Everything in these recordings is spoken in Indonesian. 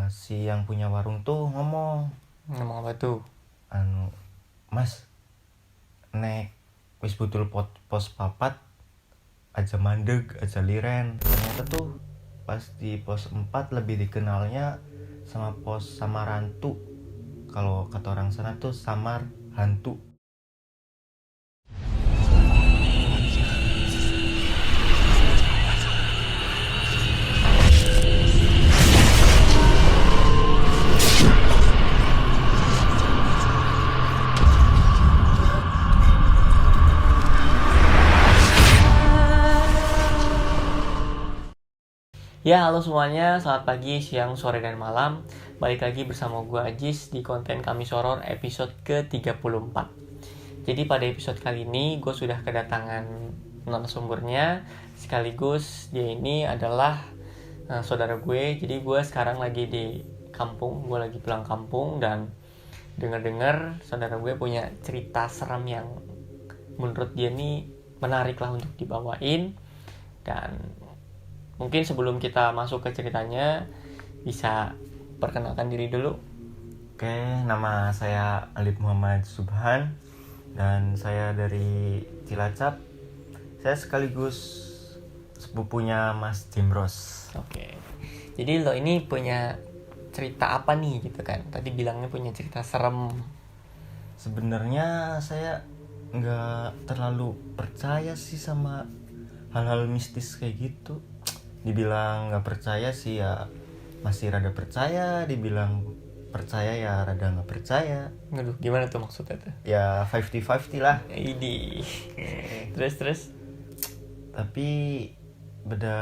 Si yang punya warung tuh ngomong apa tuh? Mas, nek wis budul pos papat aja mandeg aja liren. Ternyata tuh pas di pos 4 lebih dikenalnya sama pos Samarantu. Kalau kata orang sana tuh Samar Hantu. Ya, halo semuanya, selamat pagi, siang, sore, dan malam. Balik lagi bersama gue Ajis di konten Kami Soror episode ke-34. Jadi pada episode kali ini gue sudah kedatangan narasumbernya. Sekaligus dia ini adalah saudara gue. Jadi gue sekarang lagi di kampung, gue lagi pulang kampung. Dan dengar-dengar saudara gue punya cerita serem yang menurut dia nih menarik lah untuk dibawain. Dan mungkin sebelum kita masuk ke ceritanya, bisa perkenalkan diri dulu. Oke, nama saya Alif Muhammad Subhan dan saya dari Cilacap. Saya sekaligus sepupunya Mas Jimros. Oke. Jadi lo ini punya cerita apa nih gitu kan? Tadi bilangnya punya cerita serem. Sebenarnya saya nggak terlalu percaya sih sama hal-hal mistis kayak gitu. Dibilang nggak percaya sih ya masih rada percaya, dibilang percaya ya rada nggak percaya. Aduh, gimana tuh maksudnya tuh? Ya 50-50 lah. Idi. Terus. Tapi beda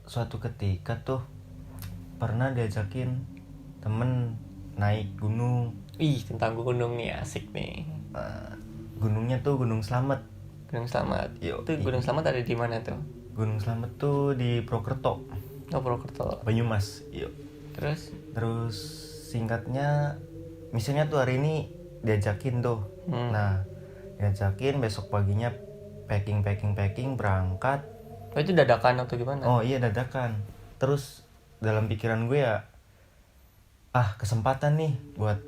suatu ketika tuh pernah diajakin temen naik gunung. Ih, tentang gunung nih asik nih. Gunungnya tuh Gunung Slamet. Gunung Slamet. Yo, Itu Gunung Slamet ada di mana tuh? Gunung Slamet tuh di Prokerto, Oh, Purwokerto. Banyumas. Yo. Terus singkatnya misalnya tuh hari ini diajakin tuh. Nah, diajakin besok paginya packing berangkat. Oh, itu dadakan atau gimana? Oh iya, dadakan. Terus dalam pikiran gue ya, kesempatan nih buat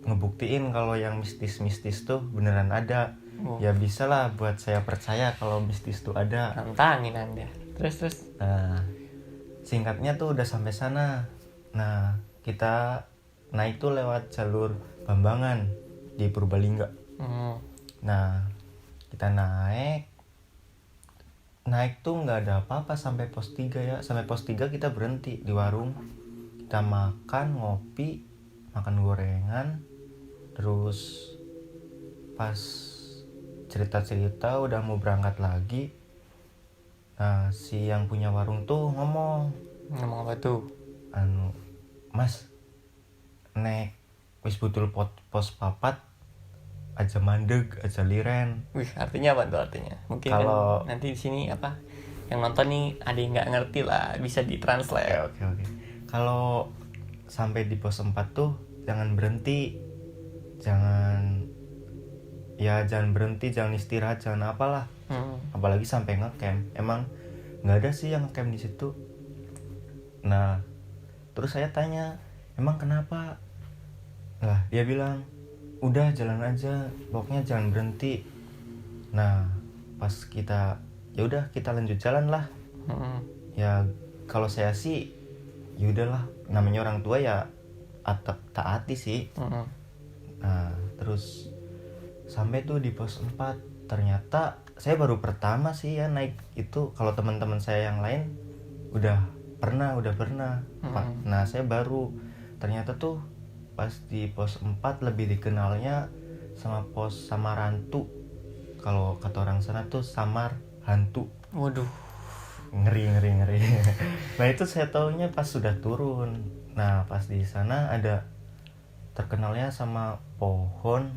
ngebuktiin kalau yang mistis tuh beneran ada. Ya bisa lah buat saya percaya kalau mistis tuh ada. Nantangin Anda. Terus. Nah, singkatnya tuh udah sampai sana. Nah, kita naik tuh lewat jalur Bambangan di Purbalingga. Nah, kita naik tuh nggak ada apa-apa sampai pos 3 ya. Sampai pos 3 kita berhenti di warung. Kita makan, ngopi, makan gorengan. Terus pas cerita-cerita udah mau berangkat lagi. Nah, si yang punya warung tuh ngomong apa tuh? Mas, nek wis budul pos papat aja mandeg aja liren. Wih, artinya apa tuh artinya? Mungkin Kalau kan nanti di sini apa yang nonton nih ada yang nggak ngerti lah, bisa ditranslate. Oke. Kalau sampai di pos 4 tuh jangan berhenti, jangan berhenti, jangan istirahat, jangan apalah. Apalagi sampai ngecamp. Emang nggak ada sih yang ngecamp di situ. Nah, terus saya tanya, emang kenapa? Lah, dia bilang, udah jalan aja, pokoknya jangan berhenti. Nah, pas kita, ya udah kita lanjut jalan lah. Ya kalau saya sih, ya udahlah, namanya orang tua ya taati sih. Nah, terus sampai tuh di pos 4, ternyata saya baru pertama sih ya naik itu. Kalau teman-teman saya yang lain udah pernah. Nah, saya baru. Ternyata tuh pas di pos 4 lebih dikenalnya sama pos Samarantu. Kalau kata orang sana tuh Samar Hantu. Waduh, ngeri. Nah, itu saya taunya pas sudah turun. Nah, pas di sana ada terkenalnya sama pohon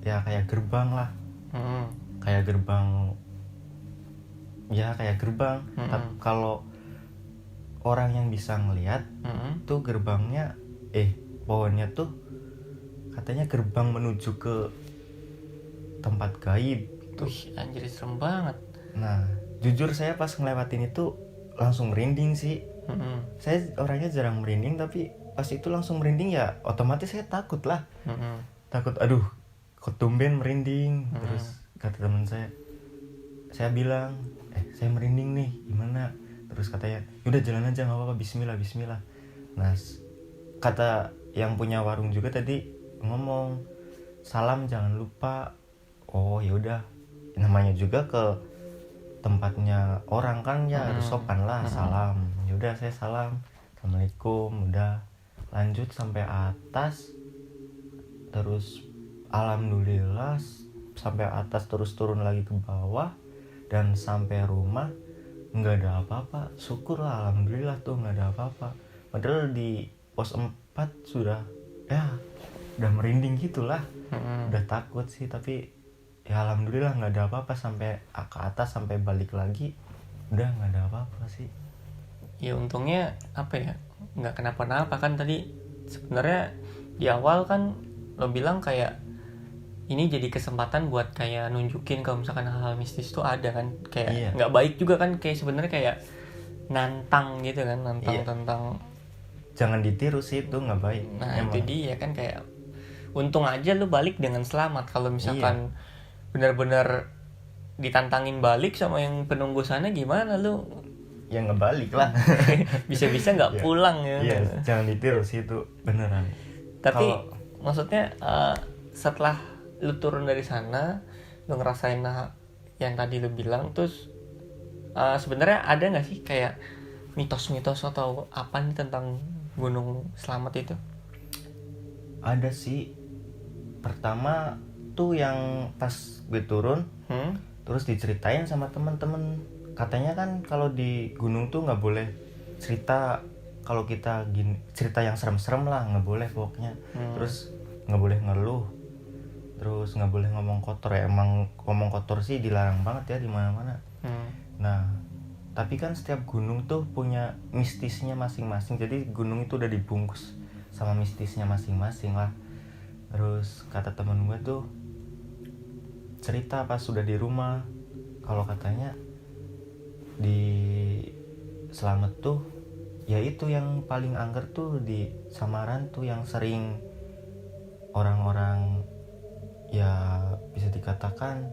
ya kayak gerbang lah. Kayak gerbang. Tapi kalau orang yang bisa ngelihat tuh gerbangnya pohonnya tuh katanya gerbang menuju ke tempat gaib tuh. Anjir, serem banget. Nah, jujur saya pas ngelewatin itu langsung merinding sih. Saya orangnya jarang merinding, tapi pas itu langsung merinding ya otomatis saya takut lah. Takut, aduh kok tumben merinding. Terus kata teman saya bilang, saya merinding nih, gimana? Terus katanya, udah jalan aja nggak apa-apa, bismillah. Nah, kata yang punya warung juga tadi ngomong, salam jangan lupa. Oh ya udah, namanya juga ke tempatnya orang kan ya harus sopan lah, salam. Ya udah saya salam, assalamualaikum, udah lanjut sampai atas. Terus alhamdulillah sampai atas, terus turun lagi ke bawah, dan sampai rumah nggak ada apa-apa. Syukur lah, alhamdulillah tuh nggak ada apa-apa. Padahal di pos 4 sudah udah merinding gitulah. Udah takut sih, tapi ya alhamdulillah nggak ada apa-apa. Sampai ke atas, sampai balik lagi udah nggak ada apa-apa sih. Ya untungnya apa ya, nggak kenapa-napa kan. Tadi sebenarnya di awal kan lo bilang kayak ini jadi kesempatan buat kayak nunjukin kalau misalkan hal-hal mistis tuh ada kan, kayak nggak baik juga kan, kayak sebenarnya kayak nantang gitu kan, tentang jangan ditiru sih, itu nggak baik. Nah emang. Itu dia kan, kayak untung aja lu balik dengan selamat. Kalau misalkan benar-benar ditantangin balik sama yang penunggu sana, gimana lu? Ya ngebalik lah. Bisa-bisa nggak pulang ya. Iya, jangan ditiru sih, itu beneran. Tapi maksudnya setelah lu turun dari sana, lu ngerasain yang tadi lu bilang, terus sebenarnya ada nggak sih kayak mitos-mitos atau apa nih tentang Gunung Slamet itu? Ada sih. Pertama tuh yang pas gue turun, terus diceritain sama temen-temen. Katanya kan kalau di gunung tuh nggak boleh cerita, kalau kita gini cerita yang serem-serem lah, nggak boleh pokoknya. Terus nggak boleh ngeluh, terus nggak boleh ngomong kotor. Ya emang ngomong kotor sih dilarang banget ya di mana-mana. Nah, tapi kan setiap gunung tuh punya mistisnya masing-masing. Jadi gunung itu udah dibungkus sama mistisnya masing-masing lah. Terus kata temen gue tuh cerita pas sudah di rumah, kalau katanya di Slamet tuh ya itu yang paling angker tuh di Samaran tuh, yang sering orang-orang ya bisa dikatakan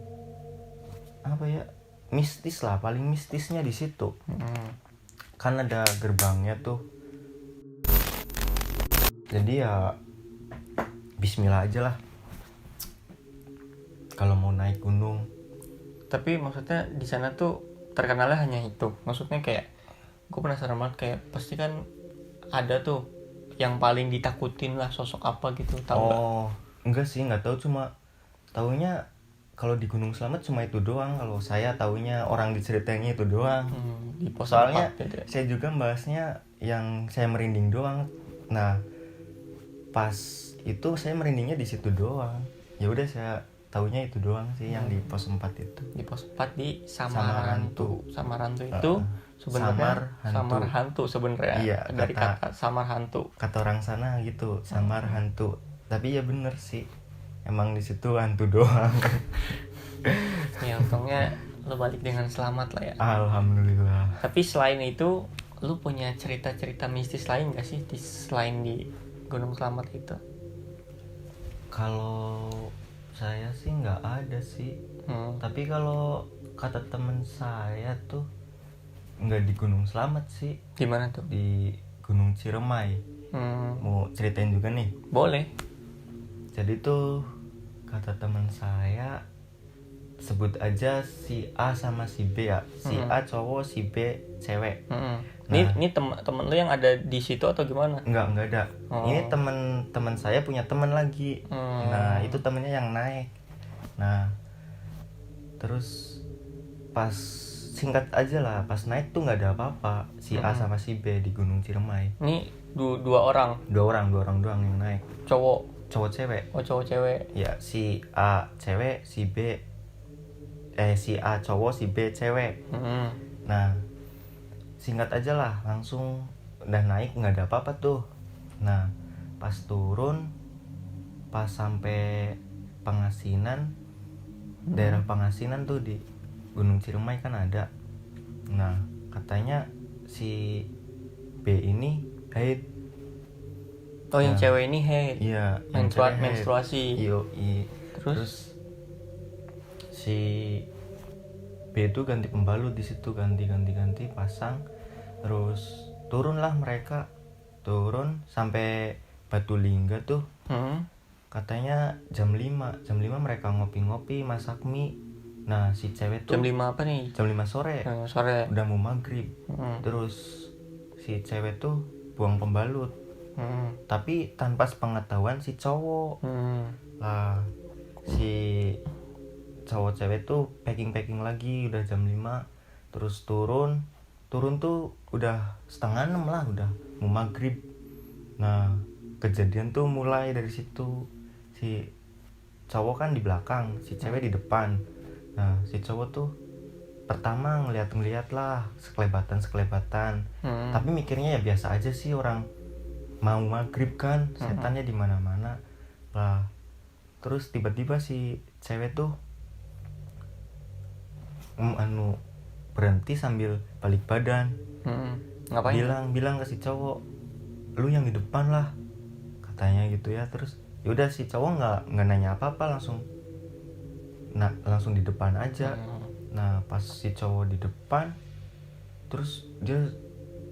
apa ya, mistis lah, paling mistisnya di situ. Kan ada gerbangnya tuh, jadi ya bismillah aja lah kalau mau naik gunung. Tapi maksudnya di sana tuh terkenalnya hanya itu, maksudnya kayak gue penasaran banget, kayak pasti kan ada tuh yang paling ditakutin lah, sosok apa gitu, tahu nggak? Enggak sih, nggak tahu, cuma taunya kalau di Gunung Slamet cuma itu doang. Kalau saya taunya orang diceritainnya itu doang. Di pos soalnya 4, gitu ya? Saya juga bahasnya yang saya merinding doang. Nah pas itu saya merindingnya di situ doang. Ya udah, saya taunya itu doang sih yang di pos 4 itu. Di pos 4 di Samarantu. Samarantu itu sebenarnya samar hantu sebenarnya. Iya, dari kata samar hantu. Kata orang sana gitu, samar hantu. Tapi ya bener sih, emang di situ hantu doang. Ya untungnya lo balik dengan selamat lah ya. Alhamdulillah. Tapi selain itu, lo punya cerita-cerita mistis lain gak sih selain di Gunung Slamet itu? Kalau saya sih nggak ada sih. Tapi kalau kata temen saya tuh nggak di Gunung Slamet sih. Di mana tuh? Di Gunung Ciremai. Mau ceritain juga nih? Boleh. Jadi tuh kata teman saya, sebut aja si A sama si B ya. Si A cowok, si B cewek. Ini temen lu yang ada di situ atau gimana? Enggak ada. Ini teman saya punya teman lagi. Nah itu temennya yang naik. Nah terus pas singkat aja lah, pas naik tuh nggak ada apa-apa. Si A sama si B di Gunung Ciremai. Ini dua orang doang yang naik. Cowok cewek. Oh, cowok cewek. Ya, si A cewek, si A cowok, si B cewek. Nah singkat aja lah, langsung udah naik nggak ada apa-apa tuh. Nah pas turun, pas sampai Pangasinan, daerah Pangasinan tuh di Gunung Ciremai kan ada. Nah katanya si B ini haid. Oh yang cewek ini haid. Iya, yang cewek haid. Menstruasi. Terus si B itu ganti pembalut di situ, ganti pasang. Terus turunlah mereka, turun sampai Batu Lingga tuh. Katanya jam 5 mereka ngopi-ngopi, masak mie. Nah si cewek tuh jam 5 apa nih? Jam 5 sore. Udah mau maghrib. Terus si cewek tuh buang pembalut. Tapi tanpa sepengetahuan si cowok. Lah si cowok cewek tuh packing lagi, udah jam 5. Terus turun tuh udah 5:30 lah, udah mau maghrib. Nah kejadian tuh mulai dari situ. Si cowok kan di belakang, si cewek di depan. Nah si cowok tuh pertama ngeliat lah sekelebatan. Tapi mikirnya ya biasa aja sih, orang mau maghrib kan, setannya di mana-mana lah. Terus tiba-tiba si cewek tuh berhenti sambil balik badan. Ngapain? Bilang ke si cowok, lu yang di depan lah, katanya gitu ya. Terus yaudah si cowok nggak nanya apa-apa, langsung di depan aja. Nah pas si cowok di depan, terus dia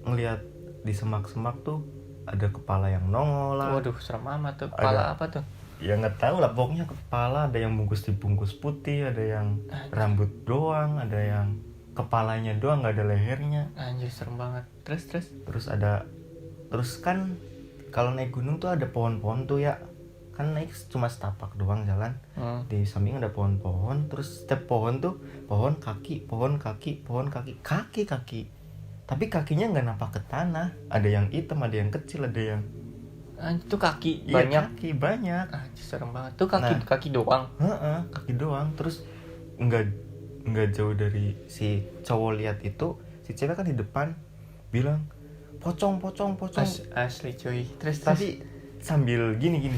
ngeliat di semak-semak tuh ada kepala yang nongol lah. Waduh serem amat tuh. Kepala apa tuh? Ya nggak tahu lah, pokoknya kepala. Ada yang dibungkus putih, ada yang rambut doang, ada yang kepalanya doang, nggak ada lehernya. Anjir serem banget. Terus kan kalau naik gunung tuh ada pohon-pohon tuh ya, kan naik cuma setapak doang jalan. Di samping ada pohon-pohon. Terus setiap pohon tuh pohon kaki. Tapi kakinya nggak nampak ke tanah. Ada yang hitam, ada yang kecil, ada yang itu kaki iya, banyak. Kaki banyak. Anjir serem banget. Tuh kaki doang. Kaki doang. Terus nggak jauh dari si cowok lihat itu, si cewek kan di depan bilang pocong. Asli cuy. Terus tapi sambil gini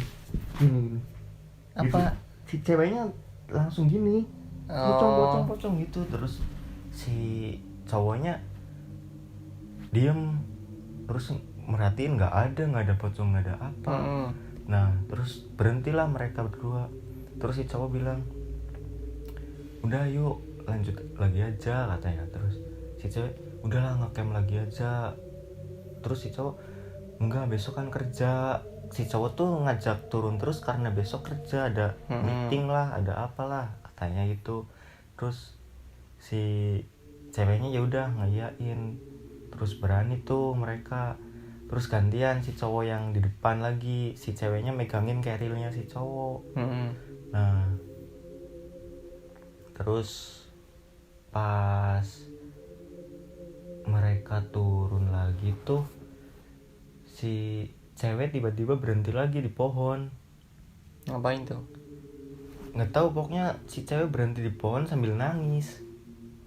apa? Si ceweknya langsung gini, pocong gitu. Terus si cowoknya diem, terus merhatiin, nggak ada pocong, nggak ada apa. Nah terus berhentilah mereka berdua. Terus si cowok bilang, udah yuk lanjut lagi aja, katanya. Terus si cewek, udahlah ngecamp lagi aja. Terus si cowok, enggak, besok kan kerja. Si cowok tuh ngajak turun terus karena besok kerja, ada meeting lah, ada apalah, katanya gitu. Terus si ceweknya ya udah ngayain. Terus berani tuh mereka. Terus gantian si cowok yang di depan lagi, si ceweknya megangin kerilnya si cowok. Nah terus pas mereka turun lagi tuh, si cewek tiba-tiba berhenti lagi di pohon. Ngapain tuh? Nggak tahu, pokoknya si cewek berhenti di pohon sambil nangis.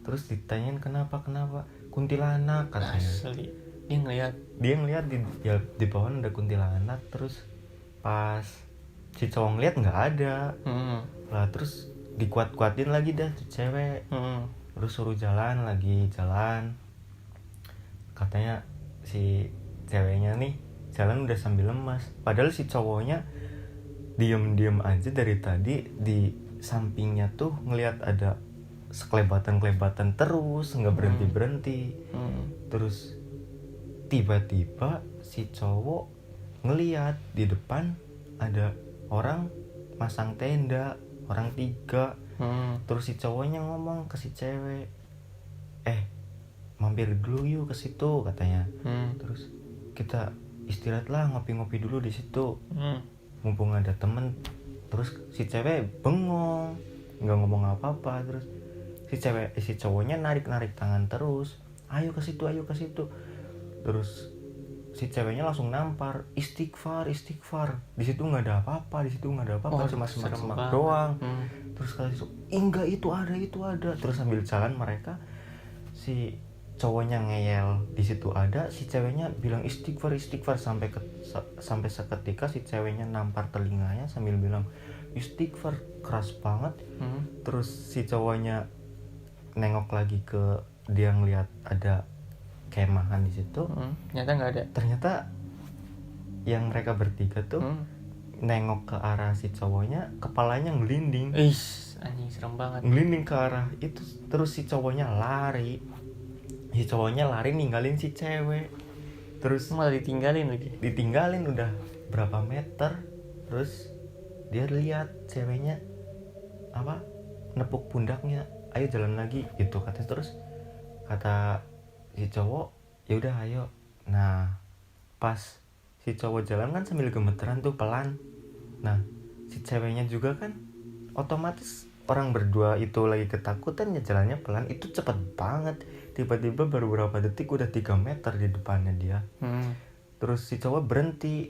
Terus ditanyain kenapa, kuntilanak, katanya. Asli. Dia ngeliat di pohon ada kuntilanak. Terus pas si cowok ngeliat nggak ada. Lah terus dikuat-kuatin lagi dah si cewek. Terus suruh jalan. Katanya si ceweknya nih jalan udah sambil lemas. Padahal si cowoknya diem aja dari tadi di sampingnya tuh ngeliat ada sekelebatan terus, nggak berhenti. Terus tiba-tiba si cowok ngeliat di depan ada orang masang tenda, orang 3. Terus si cowoknya ngomong ke si cewek, mampir dulu yuk ke situ, katanya. Terus kita istirahat lah, ngopi-ngopi dulu di situ, mumpung ada temen. Terus si cewek bengong, nggak ngomong apa-apa. Terus si cowoknya narik tangan terus, ayo ke situ. Terus si ceweknya langsung nampar, istighfar. Di situ nggak ada apa-apa, cuma semak doang. Terus kata si enggak, itu ada. Terus sambil jalan mereka, si cowoknya ngeyel di situ ada, si ceweknya bilang istighfar. Sampai seketika si ceweknya nampar telinganya sambil bilang istighfar keras banget. Terus si cowoknya nengok lagi ke dia, ngeliat ada kemahan di situ. Ternyata nggak ada. Ternyata yang mereka bertiga tuh nengok ke arah si cowoknya, kepalanya ngelinding. Anjing serem banget. Ngelinding ke arah itu, terus si cowoknya lari. Si cowoknya lari ninggalin si cewek. Terus Malah ditinggalin lagi. ditinggalin udah berapa meter. Terus dia lihat ceweknya apa nepuk pundaknya, ayo jalan lagi gitu katanya. Terus kata si cowok ya udah ayo. Nah pas si cowok jalan kan sambil gemeteran tuh pelan. Nah si ceweknya juga kan otomatis, orang berdua itu lagi ketakutan ya jalannya pelan. Itu cepet banget, tiba-tiba baru berapa detik udah 3 meter di depannya dia. Terus si cowok berhenti,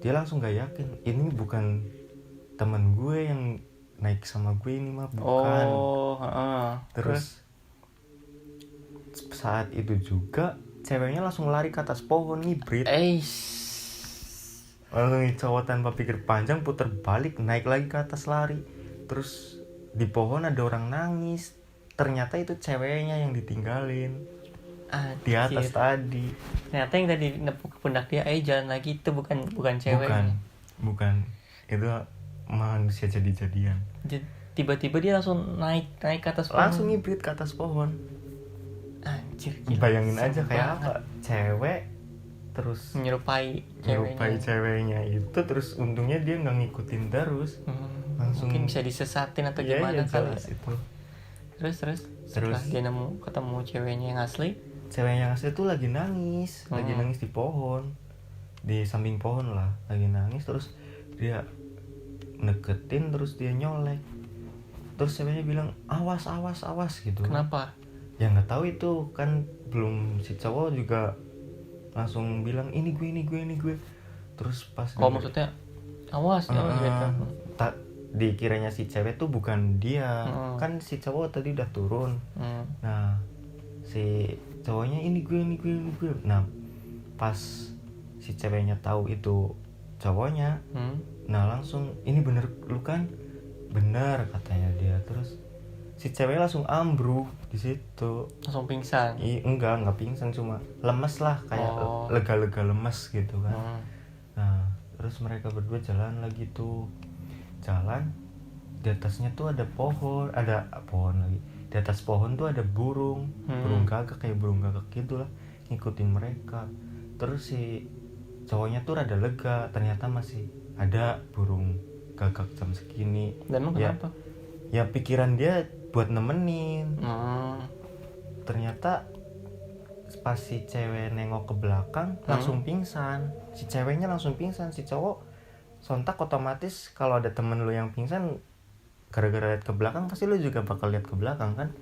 dia langsung gak yakin, ini bukan teman gue yang naik sama gue ini mah, bukan. Terus saat itu juga ceweknya langsung lari ke atas pohon, ngibrit. Langsung cowok tanpa pikir panjang puter balik, naik lagi ke atas, lari. Terus di pohon ada orang nangis. Ternyata itu ceweknya yang ditinggalin di atas tadi. Ternyata yang tadi nepuk pundak dia, jalan lagi, itu bukan ceweknya. Bukan. Itu manusia jadi-jadian. Tiba-tiba dia langsung naik ke atas pohon. Langsung ngibrit ke atas pohon. Anjir, gila. Bayangin aja kayak apa, cewek terus menyerupai ceweknya itu, terus untungnya dia nggak ngikutin terus. Langsung mungkin bisa disesatin atau gimana kali ya. Itu. Terus setelah dia ketemu ceweknya yang asli. Ceweknya yang asli tuh lagi nangis, lagi nangis di pohon, di samping pohon lah, lagi nangis. Terus dia deketin, terus dia nyolek. Terus ceweknya bilang awas gitu. Kenapa? Ya nggak tahu, itu kan belum, si cowok juga langsung bilang ini gue. Terus pas maksudnya awas gitu. Dikiranya si cewek tuh bukan dia. Kan si cowok tadi udah turun. Nah si cowoknya ini gue. Nah pas si ceweknya tahu itu cowoknya, nah langsung ini bener lu kan, bener katanya dia. Terus si cewek langsung ambruk di situ, langsung pingsan. Enggak pingsan, cuma lemes lah, kayak lega-lega lemes gitu kan. Nah terus mereka berdua jalan lagi tuh, jalan di atasnya tuh ada pohon lagi. Di atas pohon tuh ada burung gagak, kayak burung gagak gitu lah, ngikutin mereka. Terus si cowoknya tuh rada lega, ternyata masih ada burung gagak jam segini. Dan emang kenapa? Ya pikiran dia buat nemenin. Ternyata pas si cewek nengok ke belakang langsung pingsan. Si ceweknya langsung pingsan. Si cowok sontak otomatis, kalau ada temen lu yang pingsan gara-gara lihat ke belakang, pasti lu juga bakal lihat ke belakang kan.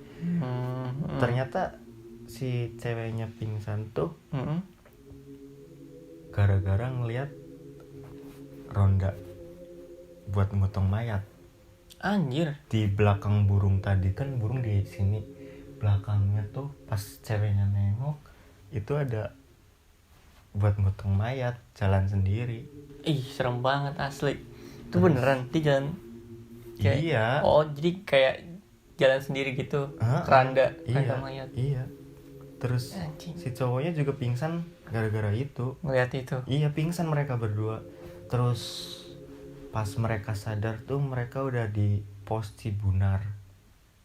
Ternyata si ceweknya pingsan tuh gara-gara ngelihat ronda buat motong mayat. Anjir. Di belakang burung tadi kan, burung di sini belakangnya tuh, pas ceweknya nengok itu ada buat motong mayat, jalan sendiri. Serem banget asli. Itu beneran dia jalan kayak, iya. Jadi kayak jalan sendiri gitu. Keranda mayat. Iya. Terus si cowoknya juga pingsan gara-gara itu. Ngeliat itu. Iya, pingsan mereka berdua. Terus pas mereka sadar tuh mereka udah di pos Cibunar.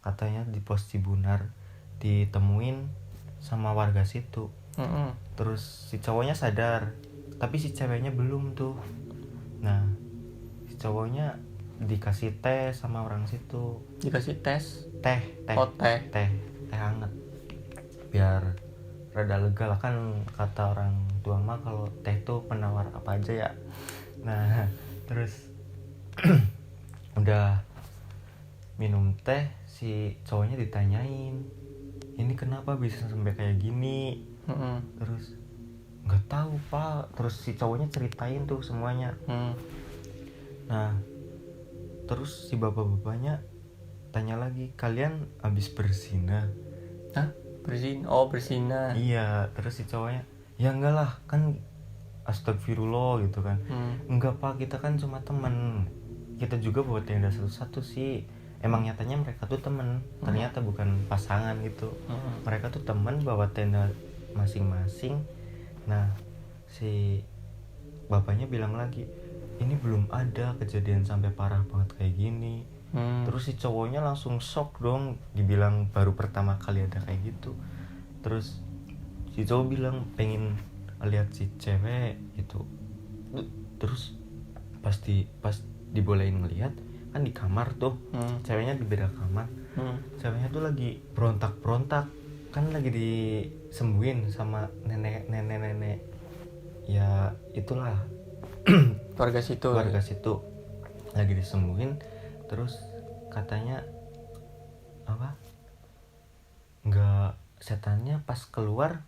Katanya di pos Cibunar ditemuin sama warga situ. Terus si cowoknya sadar, tapi si ceweknya belum tuh. Nah si cowoknya dikasih teh sama orang situ. Dikasih teh hangat biar rada lega lah, kan kata orang tua mah kalau teh tuh penawar apa aja ya. Nah terus udah minum teh, si cowoknya ditanyain ini kenapa bisa sampai kayak gini. Terus nggak tahu pak. Terus si cowoknya ceritain tuh semuanya. Nah terus si bapak-bapaknya tanya lagi, kalian habis berzina? Berzina. Iya. Terus si cowoknya, ya enggak lah, kan astagfirullah gitu kan. Enggak pak, kita kan cuma teman, kita juga bawa tenda satu-satu sih. Emang nyatanya mereka tuh teman, ternyata bukan pasangan gitu. Mereka tuh teman bawa tenda masing-masing. Nah si bapaknya bilang lagi, ini belum ada kejadian sampai parah banget kayak gini. Terus si cowoknya langsung shock dong, dibilang baru pertama kali ada kayak gitu. Terus si cowok bilang pengen lihat si cewek gitu. Terus pas dibolehin ngelihat kan di kamar tuh, ceweknya di beda kamar. Ceweknya tuh lagi berontak kan, lagi disembuhin sama nenek ya itulah Warga situ lagi disembuhin. Terus katanya apa, nggak, setannya pas keluar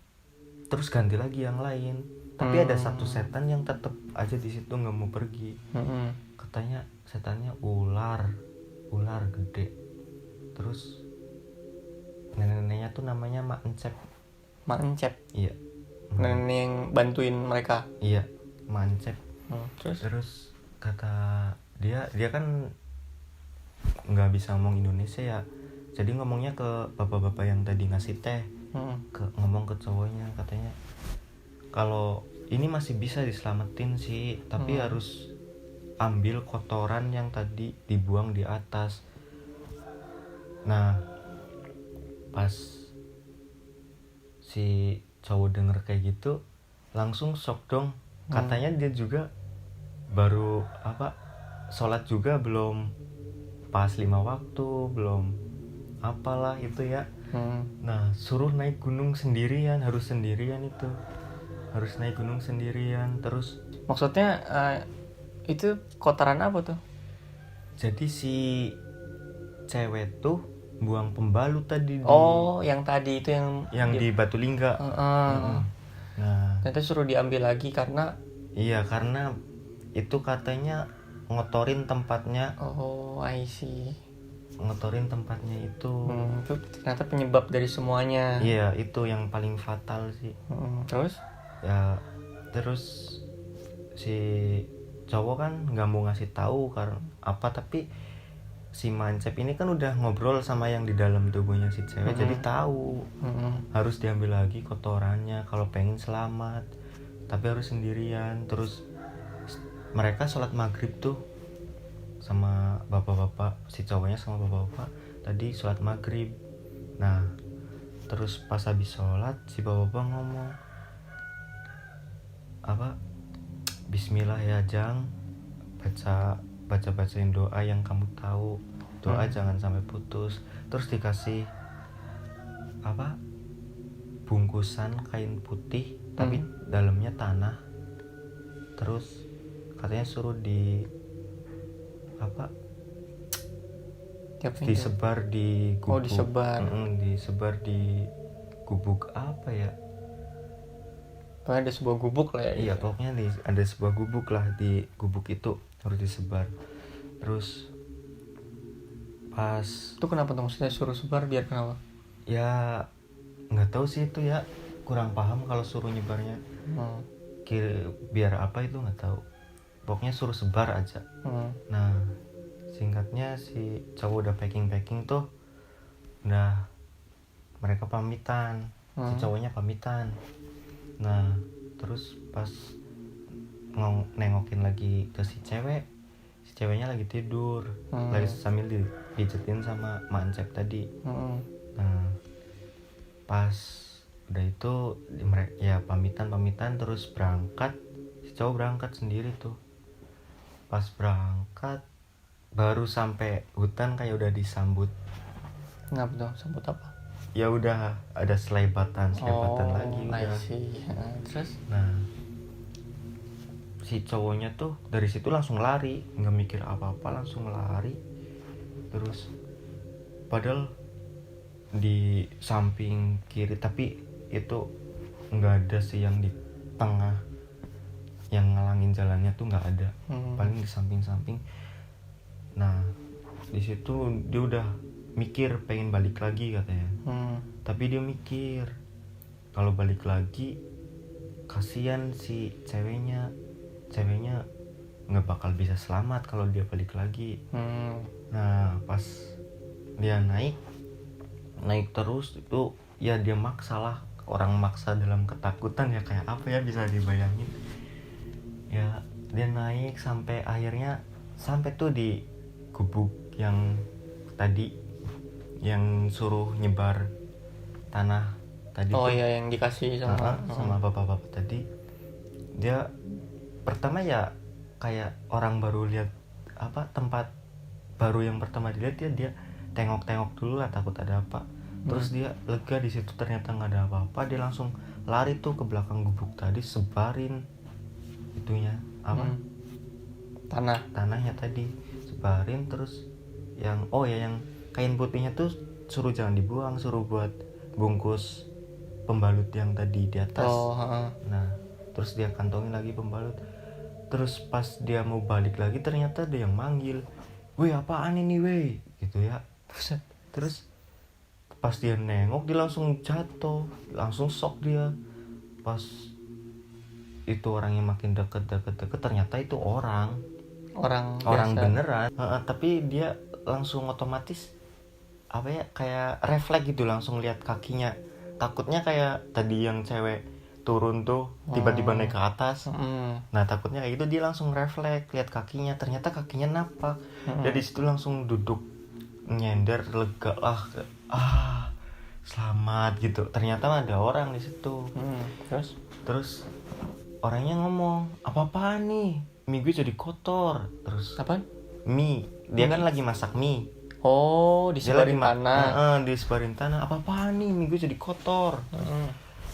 terus ganti lagi yang lain, tapi ada satu setan yang tetap aja di situ nggak mau pergi. Katanya setannya ular gede. Terus nenek-neneknya tuh namanya Mak Encep. Iya. Nenek yang bantuin mereka. Iya, Mak Encep. Terus kata dia kan nggak bisa ngomong Indonesia ya, jadi ngomongnya ke bapak-bapak yang tadi ngasih teh. Ngomong ke cowoknya, katanya kalau ini masih bisa diselamatin sih, tapi harus ambil kotoran yang tadi dibuang di atas. Nah pas si cowok denger kayak gitu langsung shock dong. Katanya dia juga baru sholat juga belum pas 5 waktu, belum apalah itu ya. Nah suruh naik gunung sendirian, harus naik gunung sendirian. Terus maksudnya itu kotoran apa tuh? jadi si cewek tuh buang pembalut tadi yang tadi itu yang di Batu Lingga. Nah ternyata suruh diambil lagi karena itu katanya ngotorin tempatnya. I see. Ngotorin tempatnya itu. Itu ternyata penyebab dari semuanya. Iya, itu yang paling fatal sih. Terus? Ya, terus si cowok kan nggak mau ngasih tahu karena apa, tapi si Mancep ini kan udah ngobrol sama yang di dalam tubuhnya si cewek, jadi tahu harus diambil lagi kotorannya kalau pengen selamat, tapi harus sendirian. Terus mereka sholat maghrib tuh sama bapak-bapak, si cowoknya sama bapak-bapak tadi sholat maghrib. Nah terus pas habis sholat si bapak-bapak ngomong Bismillah ya Jang, bacain doa yang kamu tahu, doa jangan sampai putus. Terus dikasih bungkusan kain putih tapi dalamnya tanah. Terus katanya suruh disebar di gubuk. Disebar di gubuk apa ya? Pokoknya ada sebuah gubuk lah ya. Iya, pokoknya ada sebuah gubuk lah, di gubuk itu harus disebar. Terus pas itu kenapa tuh, maksudnya suruh sebar biar kenapa? Ya nggak tahu sih itu ya, kurang paham kalau suruh nyebarnya. Biar apa itu nggak tahu. Pokoknya suruh sebar aja. Nah singkatnya si cowok udah packing tuh, udah mereka pamitan, si cowoknya pamitan. Nah terus pas nengokin lagi ke si ceweknya lagi tidur, lagi sambil dipijetin sama Mancep tadi. Nah pas udah itu ya pamitan terus berangkat. Si cowok berangkat sendiri tuh. Pas berangkat baru sampai hutan kayak udah disambut. Kenapa dong? Sambut apa? Ya udah ada selebatan lagi udah. Terus? Nah si cowoknya tuh dari situ langsung lari, nggak mikir apa-apa, langsung lari. Terus padahal di samping kiri, tapi itu nggak ada sih yang di tengah yang ngalangin jalannya tuh nggak ada, paling di samping. Nah di situ dia udah mikir pengen balik lagi katanya. Tapi dia mikir kalau balik lagi kasihan si ceweknya nggak bakal bisa selamat kalau dia balik lagi. Nah pas dia naik terus itu ya dia maksa lah orang maksa dalam ketakutan ya, kayak apa ya, bisa dibayangin ya. Dia naik sampai akhirnya sampai tuh di gubuk yang tadi yang suruh nyebar tanah tadi Oh tuh. iya, yang dikasih sama bapak-bapak tadi. Dia pertama ya kayak orang baru lihat tempat baru yang pertama dilihat, dia tengok-tengok dulu lah, takut ada apa. Terus dia lega di situ, ternyata nggak ada apa-apa. Dia langsung lari tuh ke belakang gubuk tadi, sebarin itunya tanahnya tadi, sebarin. Terus yang yang kain putihnya tuh suruh jangan dibuang, suruh buat bungkus pembalut yang tadi di atas. Nah terus dia kantongin lagi pembalut. Terus pas dia mau balik lagi, ternyata ada yang manggil, "Weh, apaan ini weh?" gitu ya. Terus pas dia nengok, dia langsung jatuh, langsung shock dia. Pas itu orangnya makin deket, ternyata itu orang beneran. Tapi dia langsung otomatis kayak refleks gitu, langsung lihat kakinya. Takutnya kayak tadi yang cewek turun tuh tiba-tiba naik ke atas. Nah takutnya kayak gitu, dia langsung refleks lihat kakinya, ternyata kakinya napak. Dia di situ langsung duduk nyender, lega lah, selamat gitu. Ternyata ada orang di situ. Terus orangnya ngomong, "Apa-apaan nih? Mie gue jadi kotor." Terus apaan? Mie, dia kan lagi masak mie. Disebarin tanah. Disebarin tanah. "Apa-apaan nih? Mie gue jadi kotor."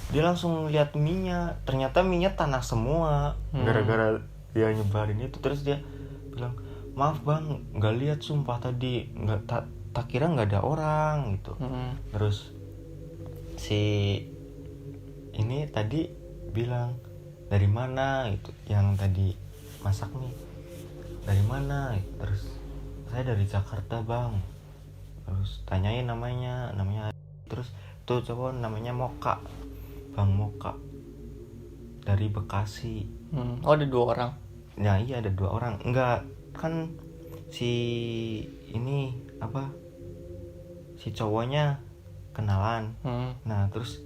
Dia langsung lihat mie-nya, ternyata mie-nya tanah semua. Gara-gara dia nyebarin itu. Terus dia bilang, "Maaf bang, nggak lihat sumpah tadi, nggak tak kira nggak ada orang gitu." Terus si ini tadi bilang, "Dari mana itu yang tadi masak mie? Dari mana?" Terus, "Saya dari Jakarta bang." Terus tanyain namanya. Terus tuh cowok namanya Moka, Bang Moka, dari Bekasi. Ada 2 orang. Nah iya, ada 2 orang. Enggak, kan si ini si cowoknya kenalan. Nah terus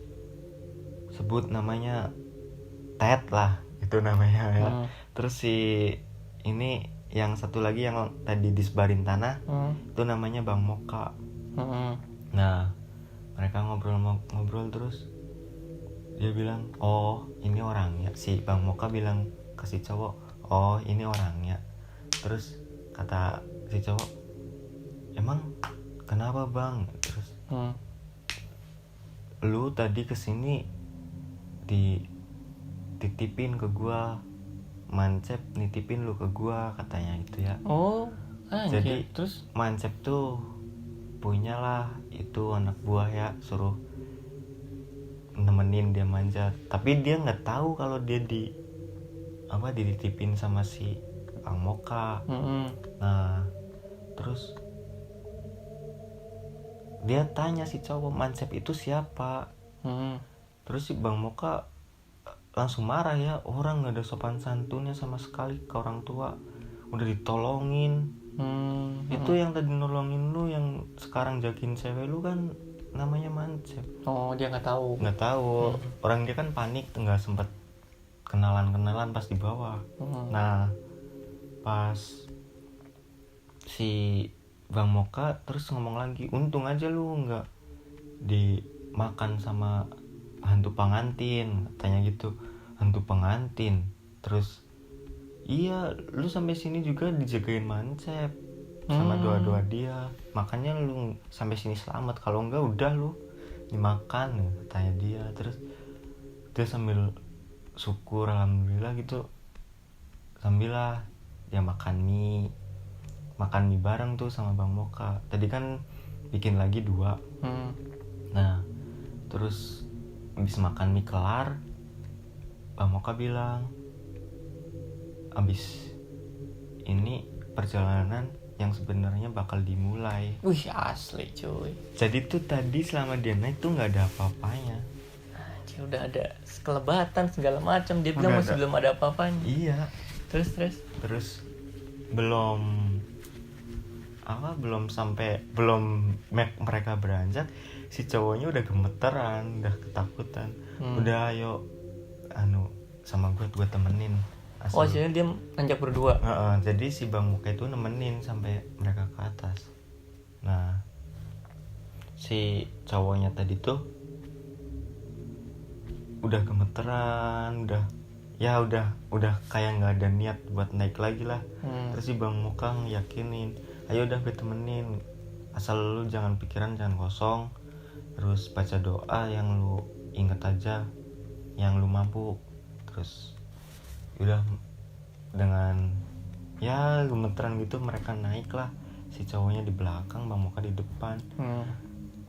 sebut namanya Ted lah, itu namanya ya. Terus si ini yang satu lagi yang tadi disebarin tanah, itu namanya Bang Moka. Nah mereka ngobrol terus dia bilang, "Oh ini orangnya." Si Bang Moka bilang ke si cowok, "Oh ini orangnya." Terus kata si cowok, "Emang kenapa bang?" Terus, "Lu tadi kesini dititipin ke gua, Mancep nitipin lu ke gua," katanya gitu ya. Jadi terus Mancep tuh punyalah itu anak buah ya, suruh nemenin dia manjat. Tapi dia nggak tahu kalau dia dititipin sama si Bang Moka. Nah terus dia tanya si cowok, "Mancep itu siapa?" Terus si Bang Moka langsung marah ya, orang nggak ada sopan santunnya sama sekali ke orang tua, udah ditolongin. Itu yang tadi nolongin lu, yang sekarang jagain cewek lu kan namanya Mancep. Dia nggak tahu. Orang dia kan panik, nggak sempet kenalan pas di bawah. Nah pas si Bang Moka terus ngomong lagi, "Untung aja lu nggak dimakan sama hantu pengantin," katanya gitu. "Hantu pengantin?" Terus, "Iya, lu sampai sini juga dijagain Mancep sama doa-doa dia, makanya lu sampai sini selamat. Kalau enggak udah lu dimakan," katanya dia. Terus dia sambil syukur alhamdulillah gitu, sambil dia makan mie bareng tuh sama Bang Moka. Tadi kan bikin lagi 2. Nah terus habis makan mie kelar, Bang Moka bilang, "Abis ini perjalanan yang sebenarnya bakal dimulai." Wih, asli cuy. Jadi tuh tadi selama dia naik tuh nggak ada apa-apanya. Dia udah ada kelebatan segala macam. Dia bilang masih belum ada apa-apanya. Iya. Terus belum sampai mereka beranjak, si cowoknya udah gemeteran, udah ketakutan. Udah ayo sama gue temenin. Oh, akhirnya dia nanjak berdua. Jadi si Bang Muka itu nemenin sampai mereka ke atas. Nah, si cowoknya tadi tuh udah gemeteran, udah kayak nggak ada niat buat naik lagi lah. Terus si Bang Muka yakinin, ayo udah gue temenin, asal lu jangan pikiran jangan kosong, terus baca doa yang lu inget aja, yang lu mampu. Terus udah dengan ya gemeteran gitu mereka naik lah, si cowoknya di belakang, Bang Muka di depan.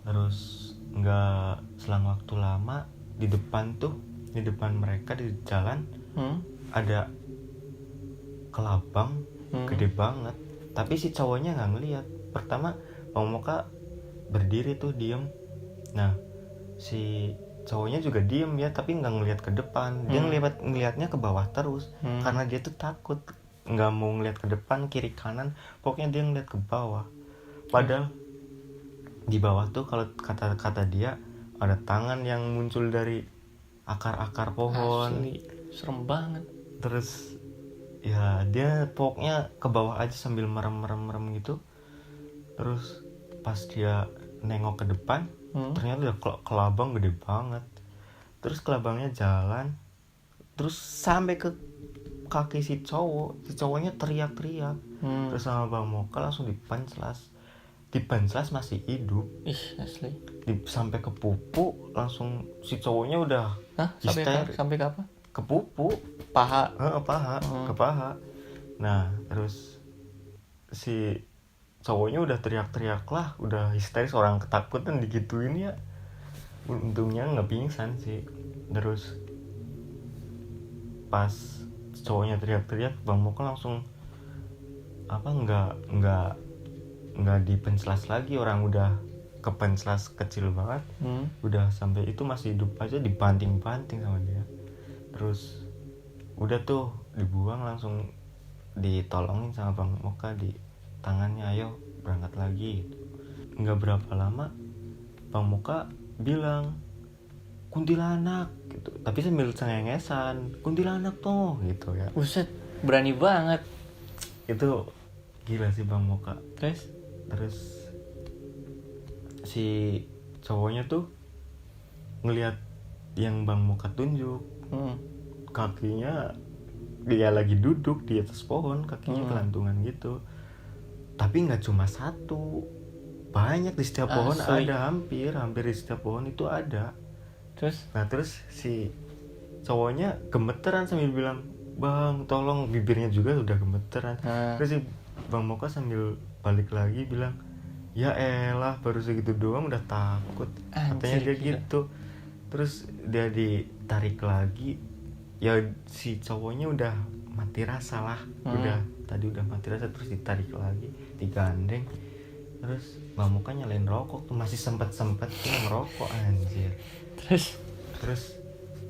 Terus nggak selang waktu lama di depan mereka di jalan ada kelabang gede banget, tapi si cowoknya nggak ngeliat. Pertama Bang Muka berdiri tuh diem, nah si cowoknya juga diem ya, tapi nggak ngeliat ke depan. Dia ngeliatnya ke bawah terus karena dia tuh takut, nggak mau ngeliat ke depan kiri kanan, pokoknya dia ngeliat ke bawah. Padahal di bawah tuh kalau kata dia ada tangan yang muncul dari akar-akar pohon. Asli, serem banget. Terus ya dia pokoknya ke bawah aja sambil merem gitu. Terus pas dia nengok ke depan, ternyata udah kelabang gede banget. Terus kelabangnya jalan terus sampai ke kaki si cowoknya teriak-teriak. Terus sama Bang Muka langsung dipanclas masih hidup. Asli. Sampai ke pupu langsung si cowoknya udah Sampai ke apa? Ke pupu, Paha. ke paha. Nah terus si cowoknya udah teriak-teriak lah, udah histeris, orang ketakutan digituin ya. Untungnya nggak pingsan sih. Terus pas cowoknya teriak-teriak, Bang Muka langsung nggak dipenclas lagi, orang udah kepenclas kecil banget. Udah sampai itu masih hidup aja dibanting-banting sama dia. Terus udah tuh dibuang, langsung ditolongin sama Bang Muka di tangannya, ayo berangkat lagi gitu. Nggak berapa lama Bang Muka bilang kuntilanak gitu, tapi sambil cengengesan, kuntilanak tuh gitu ya. Buset, berani banget. Itu gila sih Bang Muka. Terus si cowoknya tuh ngelihat yang Bang Muka tunjuk, kakinya dia lagi duduk di atas pohon, kakinya kelantungan gitu. Tapi nggak cuma satu, banyak di setiap pohon. Ada, hampir di setiap pohon itu ada. Terus si cowoknya gemeteran sambil bilang, bang tolong, bibirnya juga udah gemeteran. Terus si Bang Muka sambil balik lagi bilang, ya elah baru segitu doang udah takut. Katanya dia gitu. Terus dia ditarik lagi, ya si cowoknya udah mati rasa lah. Tadi udah mati rasa, terus ditarik lagi, digandeng. Terus Bang Muka nyalain rokok tuh, masih sempet-sempetnya ngerokok anjir. Terus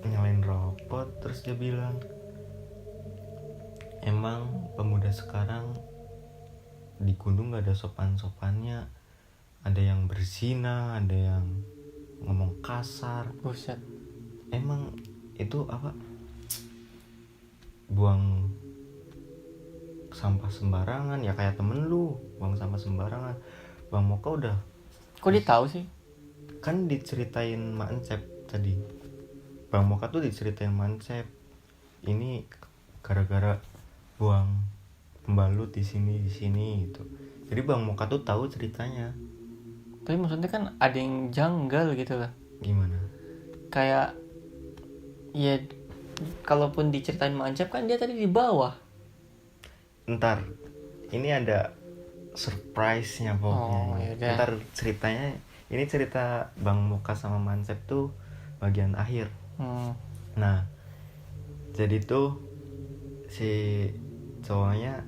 nyalain rokok, terus dia bilang, emang pemuda sekarang di gunung gak ada sopan-sopannya. Ada yang berzina, ada yang ngomong kasar. Buset. Emang itu apa, buang sampah sembarangan ya, kayak temen lu buang sampah sembarangan. Bang Muka udah, kok dia tahu sih? Kan diceritain Mak Encep tadi, Bang Muka tuh diceritain Mak Encep, ini gara-gara buang pembalut di sini gitu. Jadi Bang Muka tuh tahu ceritanya. Tapi maksudnya kan ada yang janggal gitu lah. Gimana? Kayak ya kalaupun diceritain Mak Encep kan dia tadi di bawah. Ntar ini ada surprise-nya pokoknya. Ntar ceritanya, ini cerita Bang Muka sama Mak Encep tuh bagian akhir. Nah jadi tuh si cowoknya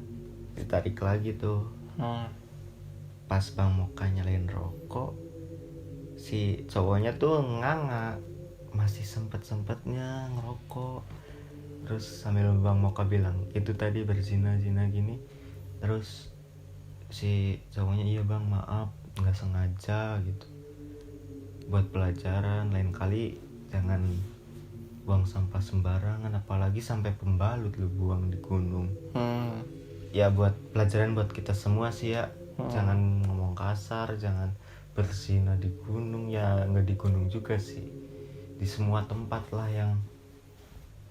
ditarik lagi tuh. Pas Bang Muka nyalain rokok, si cowoknya tuh nganga, masih sempet-sempetnya ngerokok. Terus sambil Bang Muka bilang, itu tadi berzina gini. Terus si cowoknya, iya bang maaf, gak sengaja gitu. buat pelajaran. Lain kali jangan buang sampah sembarangan, apalagi sampai pembalut lu buang di gunung. Ya buat pelajaran buat kita semua sih ya. Jangan ngomong kasar, jangan berzina di gunung. Ya nggak di gunung juga sih, di semua tempat lah yang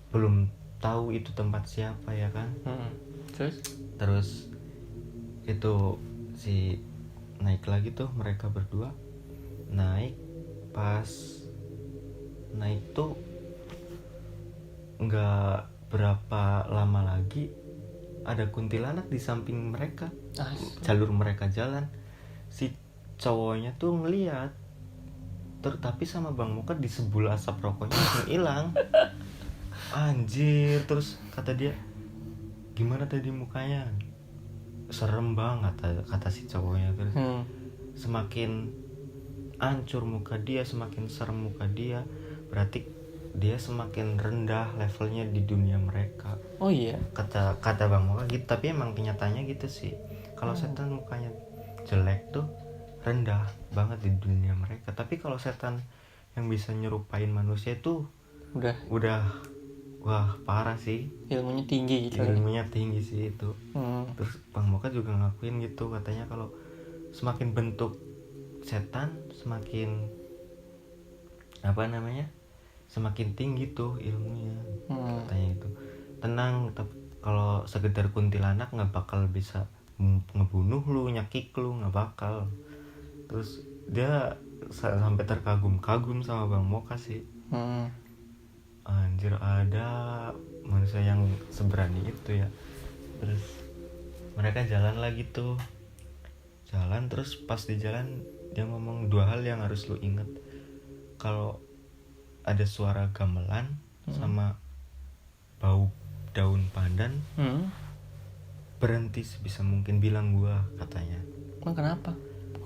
belum tahu itu tempat siapa ya kan. Terus itu si naik lagi tuh, mereka berdua naik. Pas naik tuh nggak berapa lama lagi ada kuntilanak di samping mereka. Jalur mereka jalan, si cowoknya tuh ngeliat tapi sama Bang Moka di sebelah asap rokoknya langsung hilang. Anjir. Terus kata dia, gimana tadi mukanya? Serem banget kata si cowoknya. Terus semakin hancur muka dia, semakin serem muka dia, berarti dia semakin rendah levelnya di dunia mereka. Oh iya. Kata Bang Moka gitu. Tapi emang kenyataannya gitu sih. Kalau setan mukanya jelek tuh rendah banget di dunia mereka. Tapi kalau setan yang bisa nyerupain manusia tuh udah wah parah sih. Ilmunya tinggi gitu. Ilmunya tinggi sih itu. Terus Bang Moka juga ngakuin gitu, katanya kalau semakin bentuk setan semakin semakin tinggi tuh ilmunya. Katanya itu tenang, tapi kalau sekedar kuntilanak nggak bakal bisa ngebunuh lu, nyakik lu, nggak bakal. Terus dia sampai terkagum-kagum sama Bang Moka sih. Anjir, ada manusia yang seberani itu ya. Terus mereka jalan lagi tuh, terus pas di jalan dia ngomong 2 hal yang harus lu inget. Kalau ada suara gamelan sama bau daun pandan, berhenti sebisa mungkin, bilang gua, katanya. Emang kenapa?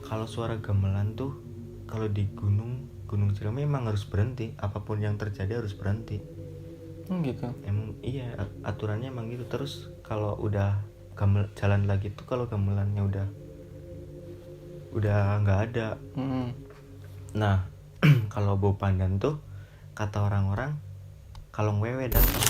Kalau suara gamelan tuh kalau di Gunung Ciremai emang harus berhenti, apapun yang terjadi harus berhenti. Gitu. Emang iya, aturannya emang gitu. Terus kalau udah jalan lagi tuh, kalau gamelannya udah nggak ada. Nah kalau bau pandan tuh kata orang-orang kalau wewe datang.